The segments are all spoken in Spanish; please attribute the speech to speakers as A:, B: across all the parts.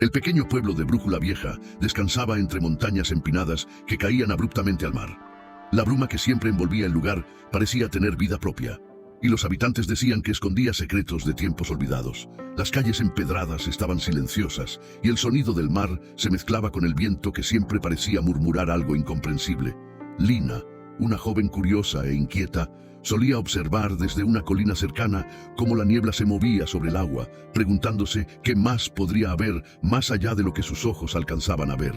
A: El pequeño pueblo de Brújula Vieja descansaba entre montañas empinadas que caían abruptamente al mar. La bruma que siempre envolvía el lugar parecía tener vida propia, y los habitantes decían que escondía secretos de tiempos olvidados. Las calles empedradas estaban silenciosas, y el sonido del mar se mezclaba con el viento que siempre parecía murmurar algo incomprensible. Lina, una joven curiosa e inquieta, solía observar desde una colina cercana cómo la niebla se movía sobre el agua, preguntándose qué más podría haber más allá de lo que sus ojos alcanzaban a ver.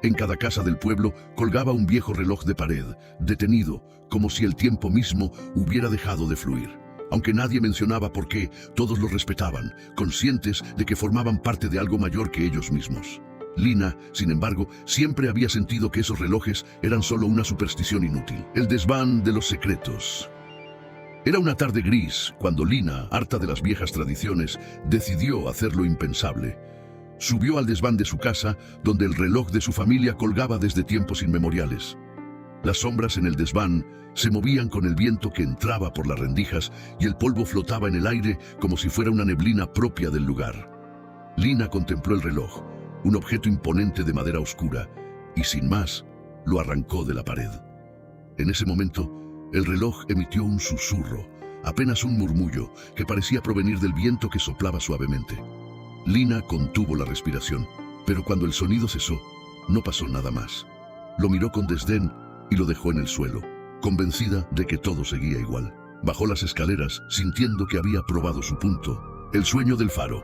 A: En cada casa del pueblo colgaba un viejo reloj de pared, detenido, como si el tiempo mismo hubiera dejado de fluir. Aunque nadie mencionaba por qué, todos lo respetaban, conscientes de que formaban parte de algo mayor que ellos mismos. Lina, sin embargo, siempre había sentido que esos relojes eran solo una superstición inútil. El desván de los secretos. Era una tarde gris cuando Lina, harta de las viejas tradiciones, decidió hacer lo impensable. Subió al desván de su casa, donde el reloj de su familia colgaba desde tiempos inmemoriales. Las sombras en el desván se movían con el viento que entraba por las rendijas y el polvo flotaba en el aire como si fuera una neblina propia del lugar. Lina contempló el reloj, un objeto imponente de madera oscura, y sin más, lo arrancó de la pared. En ese momento, el reloj emitió un susurro, apenas un murmullo, que parecía provenir del viento que soplaba suavemente. Lina contuvo la respiración, pero cuando el sonido cesó, no pasó nada más. Lo miró con desdén y lo dejó en el suelo, convencida de que todo seguía igual. Bajó las escaleras, sintiendo que había probado su punto. El sueño del faro.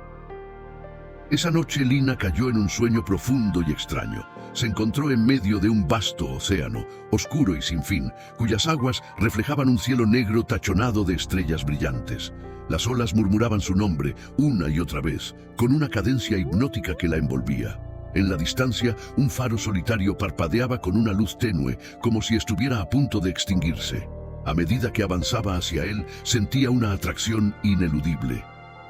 A: Esa noche Lina cayó en un sueño profundo y extraño. Se encontró en medio de un vasto océano, oscuro y sin fin, cuyas aguas reflejaban un cielo negro tachonado de estrellas brillantes. Las olas murmuraban su nombre una y otra vez, con una cadencia hipnótica que la envolvía. En la distancia, un faro solitario parpadeaba con una luz tenue, como si estuviera a punto de extinguirse. A medida que avanzaba hacia él, sentía una atracción ineludible.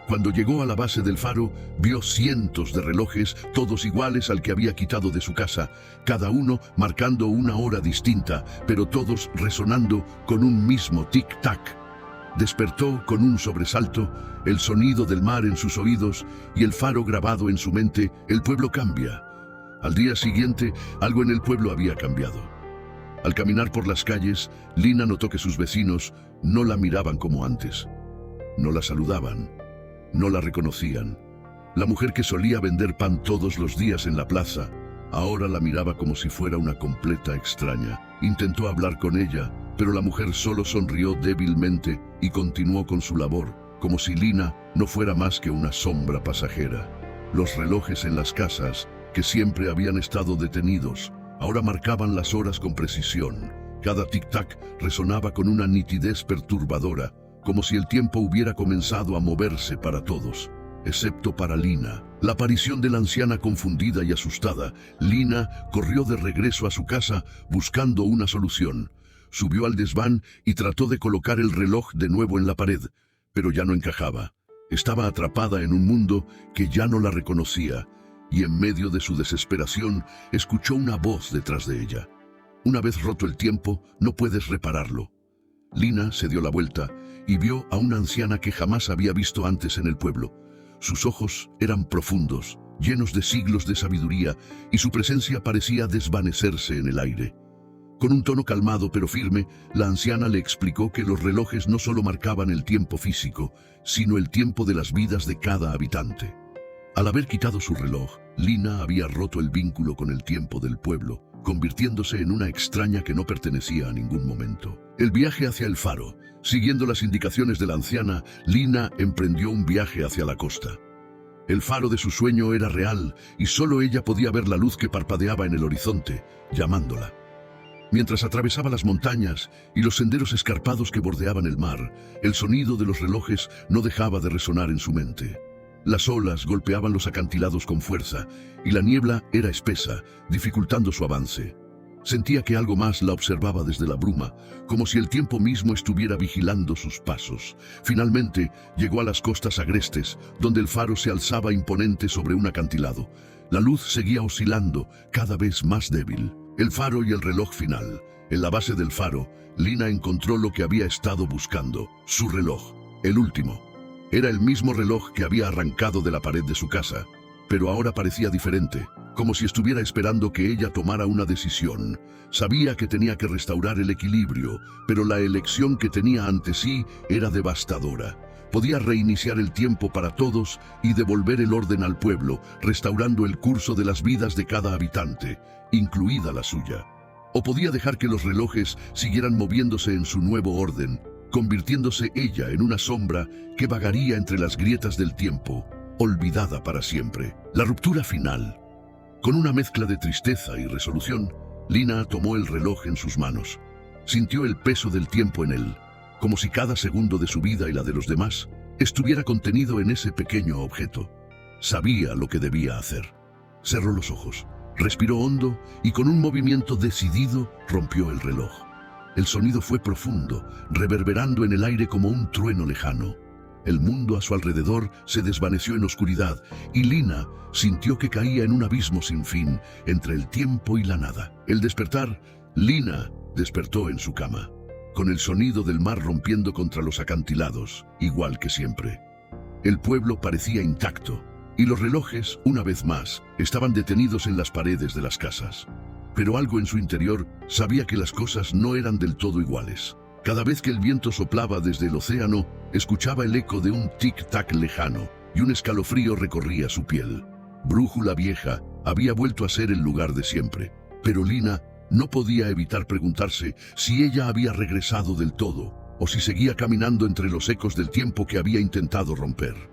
A: Cuando llegó a la base del faro, vio cientos de relojes, todos iguales al que había quitado de su casa, cada uno marcando una hora distinta, pero todos resonando con un mismo tic-tac. Despertó con un sobresalto, el sonido del mar en sus oídos y el faro grabado en su mente. El pueblo cambia. Al día siguiente, algo en el pueblo había cambiado. Al caminar por las calles, Lina notó que sus vecinos no la miraban como antes. No la saludaban. No la reconocían. La mujer que solía vender pan todos los días en la plaza, ahora la miraba como si fuera una completa extraña. Intentó hablar con ella, pero la mujer solo sonrió débilmente y continuó con su labor, como si Lina no fuera más que una sombra pasajera. Los relojes en las casas, que siempre habían estado detenidos, ahora marcaban las horas con precisión. Cada tic-tac resonaba con una nitidez perturbadora, como si el tiempo hubiera comenzado a moverse para todos, excepto para Lina. La aparición de la anciana confundida y asustada, Lina corrió de regreso a su casa buscando una solución. Subió al desván y trató de colocar el reloj de nuevo en la pared, pero ya no encajaba. Estaba atrapada en un mundo que ya no la reconocía, y en medio de su desesperación escuchó una voz detrás de ella. Una vez roto el tiempo, no puedes repararlo. Lina se dio la vuelta y vio a una anciana que jamás había visto antes en el pueblo. Sus ojos eran profundos, llenos de siglos de sabiduría, y su presencia parecía desvanecerse en el aire. Con un tono calmado pero firme, la anciana le explicó que los relojes no solo marcaban el tiempo físico, sino el tiempo de las vidas de cada habitante. Al haber quitado su reloj, Lina había roto el vínculo con el tiempo del pueblo, convirtiéndose en una extraña que no pertenecía a ningún momento. El viaje hacia el faro. Siguiendo las indicaciones de la anciana, Lina emprendió un viaje hacia la costa. El faro de su sueño era real, y solo ella podía ver la luz que parpadeaba en el horizonte, llamándola. Mientras atravesaba las montañas y los senderos escarpados que bordeaban el mar, el sonido de los relojes no dejaba de resonar en su mente. Las olas golpeaban los acantilados con fuerza, y la niebla era espesa, dificultando su avance. Sentía que algo más la observaba desde la bruma, como si el tiempo mismo estuviera vigilando sus pasos. Finalmente, llegó a las costas agrestes, donde el faro se alzaba imponente sobre un acantilado. La luz seguía oscilando, cada vez más débil. El faro y el reloj final. En la base del faro, Lina encontró lo que había estado buscando, su reloj, el último. Era el mismo reloj que había arrancado de la pared de su casa, pero ahora parecía diferente, como si estuviera esperando que ella tomara una decisión. Sabía que tenía que restaurar el equilibrio, pero la elección que tenía ante sí era devastadora. Podía reiniciar el tiempo para todos y devolver el orden al pueblo, restaurando el curso de las vidas de cada habitante, incluida la suya. O podía dejar que los relojes siguieran moviéndose en su nuevo orden, convirtiéndose ella en una sombra que vagaría entre las grietas del tiempo, olvidada para siempre. La ruptura final. Con una mezcla de tristeza y resolución, Lina tomó el reloj en sus manos. Sintió el peso del tiempo en él, como si cada segundo de su vida y la de los demás estuviera contenido en ese pequeño objeto. Sabía lo que debía hacer. Cerró los ojos, respiró hondo y con un movimiento decidido rompió el reloj. El sonido fue profundo, reverberando en el aire como un trueno lejano. El mundo a su alrededor se desvaneció en oscuridad y Lina sintió que caía en un abismo sin fin entre el tiempo y la nada. Al despertar, Lina despertó en su cama, con el sonido del mar rompiendo contra los acantilados, igual que siempre. El pueblo parecía intacto y los relojes, una vez más, estaban detenidos en las paredes de las casas. Pero algo en su interior sabía que las cosas no eran del todo iguales. Cada vez que el viento soplaba desde el océano, escuchaba el eco de un tic-tac lejano y un escalofrío recorría su piel. Brújula Vieja había vuelto a ser el lugar de siempre, pero Lina no podía evitar preguntarse si ella había regresado del todo o si seguía caminando entre los ecos del tiempo que había intentado romper.